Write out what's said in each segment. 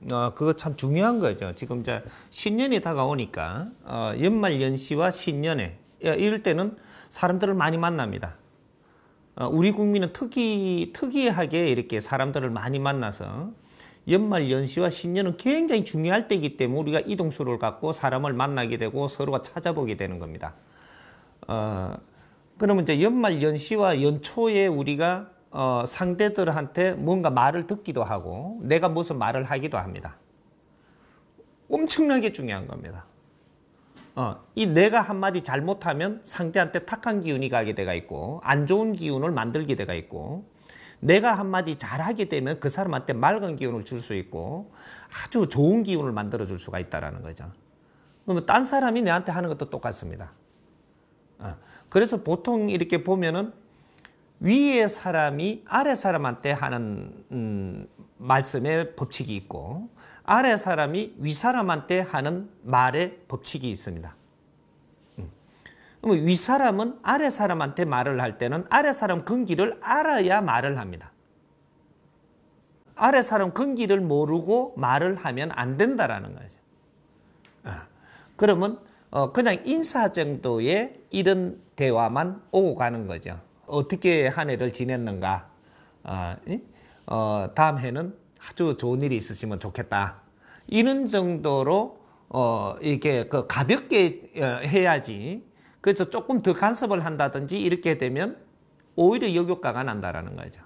그거 참 중요한 거죠. 지금 이제 신년이 다가오니까 연말 연시와 신년에 이럴 때는 사람들을 많이 만납니다. 우리 국민은 특이하게 이렇게 사람들을 많이 만나서 연말 연시와 신년은 굉장히 중요할 때이기 때문에 우리가 이동수를 갖고 사람을 만나게 되고 서로가 찾아보게 되는 겁니다. 그러면 이제 연말 연시와 연초에 우리가 상대들한테 뭔가 말을 듣기도 하고 내가 무슨 말을 하기도 합니다. 엄청나게 중요한 겁니다. 이 내가 한마디 잘못하면 상대한테 탁한 기운이 가게 돼가 있고 안 좋은 기운을 만들게 돼가 있고 내가 한마디 잘하게 되면 그 사람한테 맑은 기운을 줄 수 있고 아주 좋은 기운을 만들어 줄 수가 있다는 거죠. 그러면 딴 사람이 내한테 하는 것도 똑같습니다. 그래서 보통 이렇게 보면은 위의 사람이 아래 사람한테 하는 말씀의 법칙이 있고 아래 사람이 위 사람한테 하는 말의 법칙이 있습니다. 그러면 위 사람은 아래 사람한테 말을 할 때는 아래 사람 근기를 알아야 말을 합니다. 아래 사람 근기를 모르고 말을 하면 안 된다라는 거죠. 그러면 그냥 인사 정도의 이런 대화만 오고 가는 거죠. 어떻게 한 해를 지냈는가? 다음 해는 아주 좋은 일이 있으시면 좋겠다. 이런 정도로 이렇게 가볍게 해야지. 그래서 조금 더 간섭을 한다든지 이렇게 되면 오히려 역효과가 난다라는 거죠.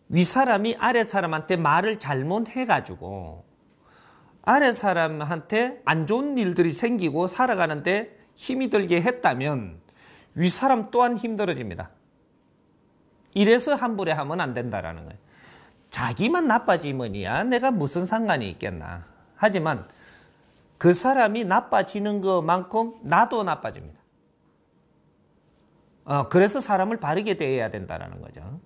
위 사람이 아래 사람한테 말을 잘못해가지고 아래 사람한테 안 좋은 일들이 생기고 살아가는데 힘이 들게 했다면 위 사람 또한 힘들어집니다. 이래서 함부로 하면 안 된다라는 거예요. 자기만 나빠지면이야 내가 무슨 상관이 있겠나. 하지만 그 사람이 나빠지는 것만큼 나도 나빠집니다. 그래서 사람을 바르게 대해야 된다는 거죠.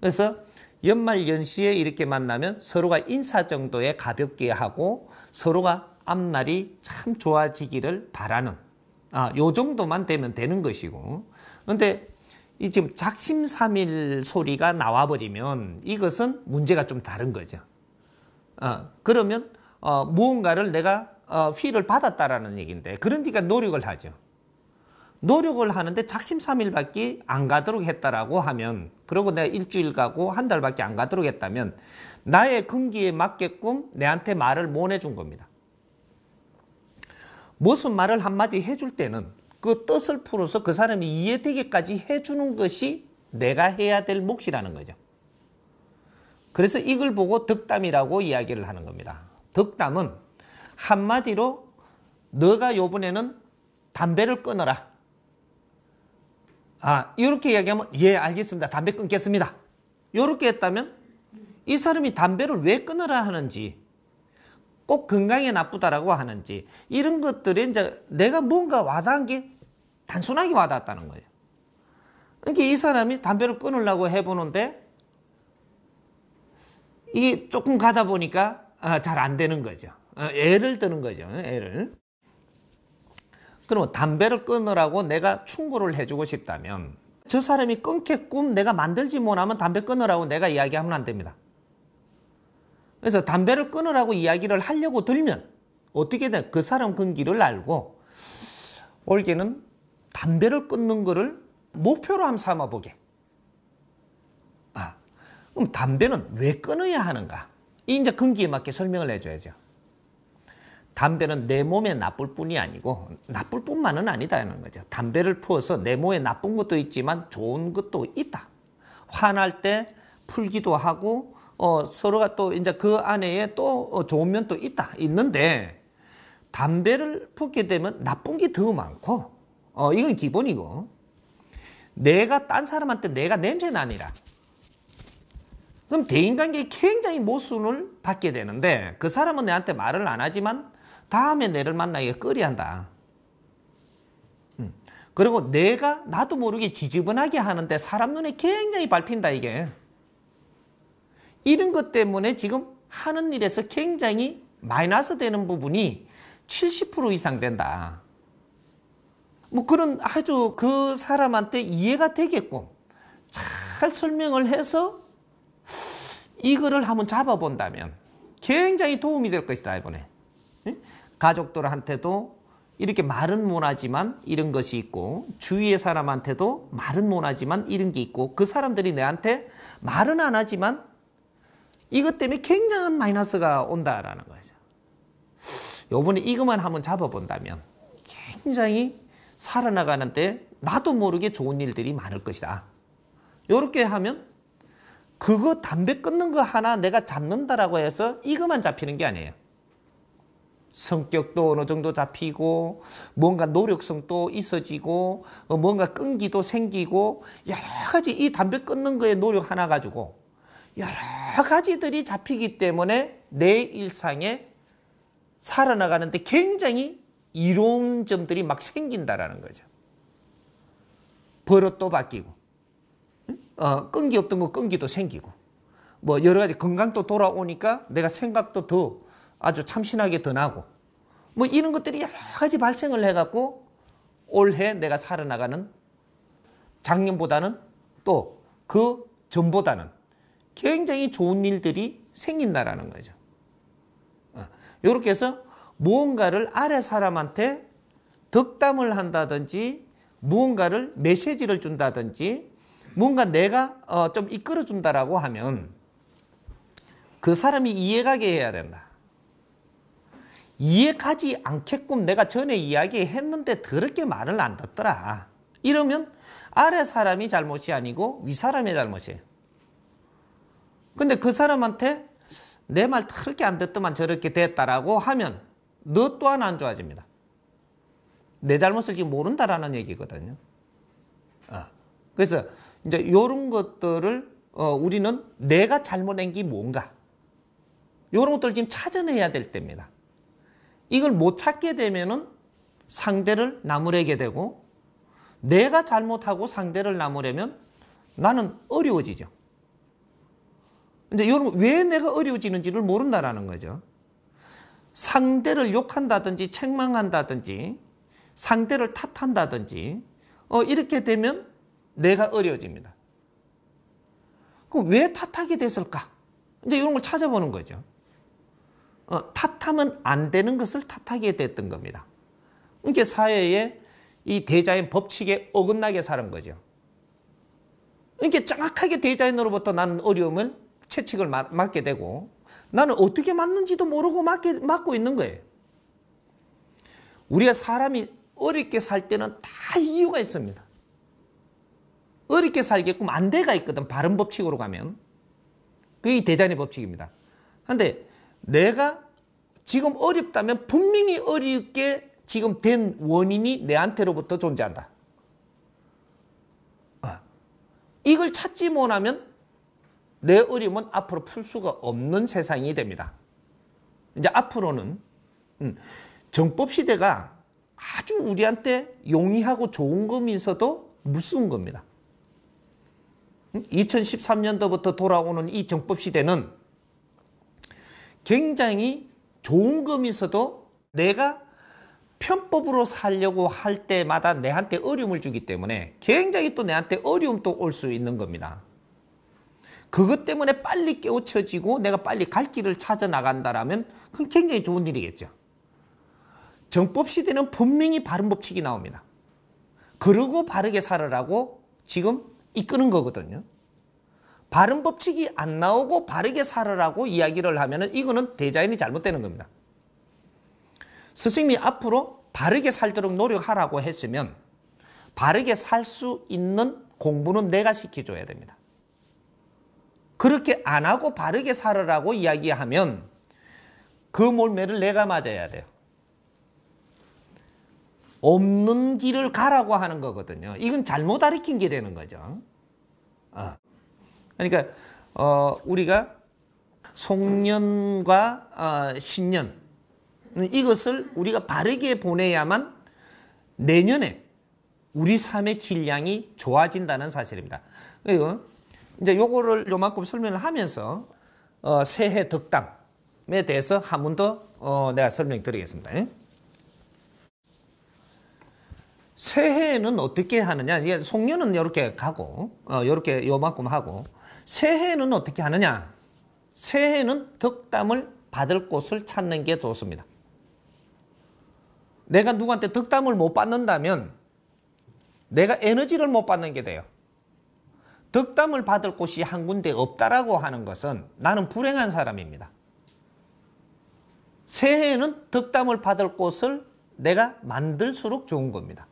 그래서 연말 연시에 이렇게 만나면 서로가 인사 정도에 가볍게 하고 서로가 앞날이 참 좋아지기를 바라는 요 정도만 되면 되는 것이고 그런데 이 지금 작심삼일 소리가 나와버리면 이것은 문제가 좀 다른 거죠. 그러면 무언가를 내가 휘를 받았다라는 얘기인데 그러니까 노력을 하죠. 노력을 하는데 작심삼일밖에 안 가도록 했다라고 하면 그러고 내가 일주일 가고 한 달밖에 안 가도록 했다면 나의 근기에 맞게끔 내한테 말을 못 해준 겁니다. 무슨 말을 한마디 해줄 때는 그 뜻을 풀어서 그 사람이 이해되게까지 해주는 것이 내가 해야 될 몫이라는 거죠. 그래서 이걸 보고 덕담이라고 이야기를 하는 겁니다. 덕담은 한마디로 너가 요번에는 담배를 끊어라. 이렇게 이야기하면 예 알겠습니다. 담배 끊겠습니다. 이렇게 했다면 이 사람이 담배를 왜 끊으라 하는지 꼭 건강에 나쁘다라고 하는지 이런 것들이 이제 내가 뭔가 와닿은 게 단순하게 와닿았다는 거예요. 그러니까 이 사람이 담배를 끊으려고 해보는데 이게 조금 가다 보니까 잘 안 되는 거죠. 애를 드는 거죠. 애를. 그럼 담배를 끊으라고 내가 충고를 해주고 싶다면 저 사람이 끊겠끔 내가 만들지 못하면 담배 끊으라고 내가 이야기하면 안 됩니다. 그래서 담배를 끊으라고 이야기를 하려고 들면 어떻게든 그 사람 근기를 알고 올해는 담배를 끊는 거를 목표로 한번 삼아보게. 그럼 담배는 왜 끊어야 하는가? 이제 근기에 맞게 설명을 해줘야죠. 담배는 내 몸에 나쁠 뿐이 아니고 나쁠 뿐만은 아니다는 거죠. 담배를 피워서 내 몸에 나쁜 것도 있지만 좋은 것도 있다. 화날 때 풀기도 하고 서로가 또 이제 그 안에 또 좋은 면도 있는데 담배를 피우게 되면 나쁜 게 더 많고 이건 기본이고 내가 딴 사람한테 내가 냄새 나니라. 그럼 대인관계에 굉장히 모순을 받게 되는데 그 사람은 내한테 말을 안 하지만 다음에 내를 만나기가 꺼려한다. 그리고 내가 나도 모르게 지저분하게 하는데 사람 눈에 굉장히 밟힌다 이게. 이런 것 때문에 지금 하는 일에서 굉장히 마이너스 되는 부분이 70% 이상 된다. 뭐 그런 아주 그 사람한테 이해가 되게끔 잘 설명을 해서 이거를 한번 잡아본다면 굉장히 도움이 될 것이다 이번에. 가족들한테도 이렇게 말은 못하지만 이런 것이 있고, 주위의 사람한테도 말은 못하지만 이런 게 있고, 그 사람들이 내한테 말은 안 하지만 이것 때문에 굉장한 마이너스가 온다라는 거죠. 요번에 이것만 한번 잡아본다면 굉장히 살아나가는데 나도 모르게 좋은 일들이 많을 것이다. 이렇게 하면 그거 담배 끊는 거 하나 내가 잡는다라고 해서 이것만 잡히는 게 아니에요. 성격도 어느 정도 잡히고, 뭔가 노력성도 있어지고, 뭔가 끈기도 생기고, 여러 가지 이 담배 끊는 거에 노력 하나 가지고 여러 가지들이 잡히기 때문에 내 일상에 살아나가는데 굉장히 이로운 점들이 막 생긴다라는 거죠. 버릇도 바뀌고, 끈기 없던 거 끈기도 생기고, 뭐 여러 가지 건강도 돌아오니까 내가 생각도 더 아주 참신하게 더 나고, 뭐 이런 것들이 여러 가지 발생을 해갖고 올해 내가 살아나가는 작년보다는 또 그 전보다는 굉장히 좋은 일들이 생긴다라는 거죠. 이렇게 해서 무언가를 아래 사람한테 덕담을 한다든지, 무언가를 메시지를 준다든지, 뭔가 내가 좀 이끌어준다라고 하면 그 사람이 이해가게 해야 된다. 이해가지 않게끔 내가 전에 이야기했는데 더럽게 말을 안 듣더라. 이러면 아래 사람이 잘못이 아니고 위 사람의 잘못이에요. 근데 그 사람한테 내 말 더럽게 안 듣더만 저렇게 됐다라고 하면 너 또한 안 좋아집니다. 내 잘못을 지금 모른다라는 얘기거든요. 그래서 이제 이런 것들을 우리는 내가 잘못한 게 뭔가, 이런 것들을 지금 찾아내야 될 때입니다. 이걸 못 찾게 되면은 상대를 나무래게 되고, 내가 잘못하고 상대를 나무려면 나는 어려워지죠. 이제 여러분, 왜 내가 어려워지는지를 모른다라는 거죠. 상대를 욕한다든지 책망한다든지 상대를 탓한다든지 이렇게 되면 내가 어려워집니다. 그럼 왜 탓하게 됐을까? 이제 이런 걸 찾아보는 거죠. 탓하면 안 되는 것을 탓하게 됐던 겁니다. 그러니까 사회에 이 대자연 법칙에 어긋나게 사는 거죠. 그러니까 정확하게 대자연으로부터 나는 어려움을 채찍을 맞게 되고, 나는 어떻게 맞는지도 모르고 맞고 있는 거예요. 우리가 사람이 어렵게 살 때는 다 이유가 있습니다. 어렵게 살게끔 안대가 있거든. 바른 법칙으로 가면. 그게 대자연의 법칙입니다. 그런데 내가 지금 어렵다면 분명히 어렵게 지금 된 원인이 내한테로부터 존재한다. 이걸 찾지 못하면 내 어려움은 앞으로 풀 수가 없는 세상이 됩니다. 이제 앞으로는 정법 시대가 아주 우리한테 용이하고 좋은 거면서도 무서운 겁니다. 2013년도부터 돌아오는 이 정법 시대는 굉장히 좋은 거면서도 내가 편법으로 살려고 할 때마다 내한테 어려움을 주기 때문에 굉장히 또 내한테 어려움도 올 수 있는 겁니다. 그것 때문에 빨리 깨우쳐지고 내가 빨리 갈 길을 찾아 나간다라면 그건 굉장히 좋은 일이겠죠. 정법 시대는 분명히 바른 법칙이 나옵니다. 그러고 바르게 살으라고 지금 이끄는 거거든요. 바른 법칙이 안 나오고 바르게 살으라고 이야기를 하면 이거는 대자연이 잘못되는 겁니다. 스승님이 앞으로 바르게 살도록 노력하라고 했으면 바르게 살 수 있는 공부는 내가 시켜줘야 됩니다. 그렇게 안 하고 바르게 살으라고 이야기하면 그 몰매를 내가 맞아야 돼요. 없는 길을 가라고 하는 거거든요. 이건 잘못 가르친 게 되는 거죠. 그러니까 우리가 송년과 신년, 이것을 우리가 바르게 보내야만 내년에 우리 삶의 질량이 좋아진다는 사실입니다. 그리고 이제 요거를 요만큼 설명을 하면서 새해 덕담에 대해서 한 번 더 내가 설명드리겠습니다. 새해에는 어떻게 하느냐? 이게 송년은 이렇게 가고, 이렇게 요만큼 하고, 새해에는 어떻게 하느냐? 새해는 덕담을 받을 곳을 찾는 게 좋습니다. 내가 누구한테 덕담을 못 받는다면 내가 에너지를 못 받는 게 돼요. 덕담을 받을 곳이 한 군데 없다라고 하는 것은 나는 불행한 사람입니다. 새해에는 덕담을 받을 곳을 내가 만들수록 좋은 겁니다.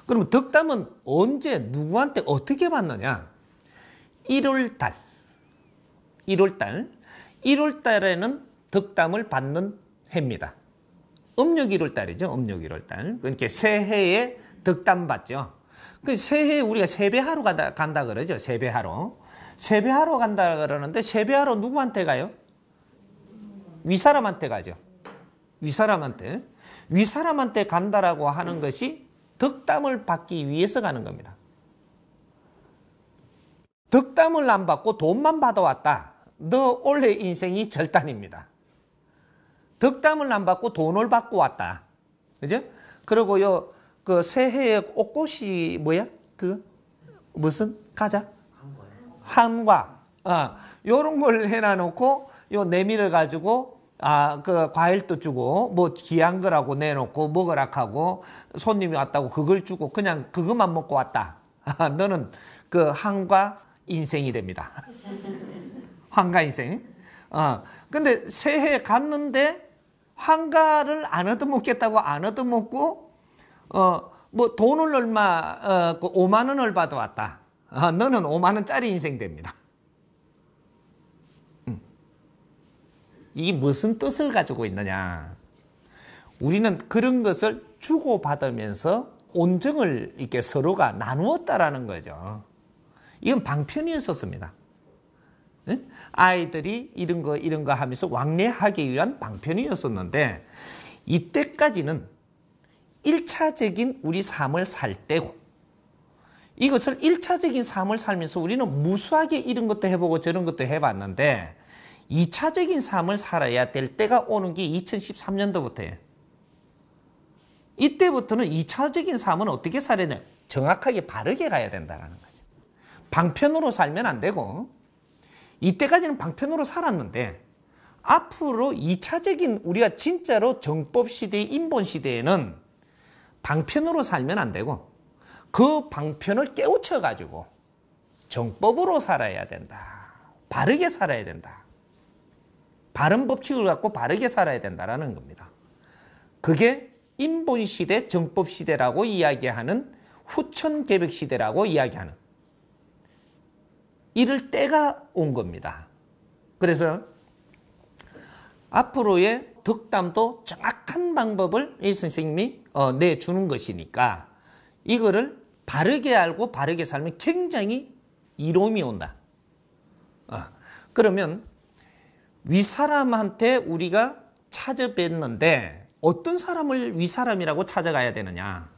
그러면 덕담은 언제 누구한테 어떻게 받느냐? 1월달 1월달에는 덕담을 받는 해입니다. 음력 1월달이죠. 음력 1월달. 그러니까 새해에 덕담 받죠. 그 새해에 우리가 세배하러 간다 그러죠. 세배하러. 세배하러 간다 그러는데 세배하러 누구한테 가요? 윗사람한테 가죠. 윗사람한테 간다라고 하는 것이 덕담을 받기 위해서 가는 겁니다. 덕담을 안 받고 돈만 받아왔다. 너 원래 인생이 절단입니다. 덕담을 안 받고 돈을 받고 왔다. 그죠? 그리고요, 그 새해에 옷꽃이 뭐야? 무슨 과자? 한과. 요런 걸 해놔놓고, 요 내밀을 가지고, 그 과일도 주고, 뭐 귀한 거라고 내놓고, 먹으라 하고, 손님이 왔다고 그걸 주고, 그냥 그것만 먹고 왔다. 너는 그 한과 인생이 됩니다. 한가 인생. 근데 새해 갔는데, 한가를 안 얻어먹겠다고 안 얻어먹고, 뭐 돈을 얼마, 5만 원을 받아왔다. 너는 5만 원짜리 인생 됩니다. 이게 무슨 뜻을 가지고 있느냐? 우리는 그런 것을 주고받으면서 온정을 이렇게 서로가 나누었다라는 거죠. 이건 방편이었었습니다. 아이들이 이런 거 하면서 왕래하기 위한 방편이었었는데, 이때까지는 1차적인 우리 삶을 살 때고, 이것을 1차적인 삶을 살면서 우리는 무수하게 이런 것도 해보고 저런 것도 해봤는데, 2차적인 삶을 살아야 될 때가 오는 게 2013년도부터예요. 이때부터는 2차적인 삶은 어떻게 살아야 되냐? 정확하게 바르게 가야 된다는 거죠. 방편으로 살면 안 되고, 이때까지는 방편으로 살았는데 앞으로 2차적인 우리가 진짜로 정법시대, 인본시대에는 방편으로 살면 안 되고 그 방편을 깨우쳐가지고 정법으로 살아야 된다. 바르게 살아야 된다. 바른 법칙을 갖고 바르게 살아야 된다는 겁니다. 그게 인본시대, 정법시대라고 이야기하는 후천개벽시대라고 이야기하는 이럴 때가 온 겁니다. 그래서 앞으로의 덕담도 정확한 방법을 이 선생님이 내주는 것이니까 이거를 바르게 알고 바르게 살면 굉장히 이로움이 온다. 그러면 윗사람한테 우리가 찾아뵀는데 어떤 사람을 윗사람이라고 찾아가야 되느냐?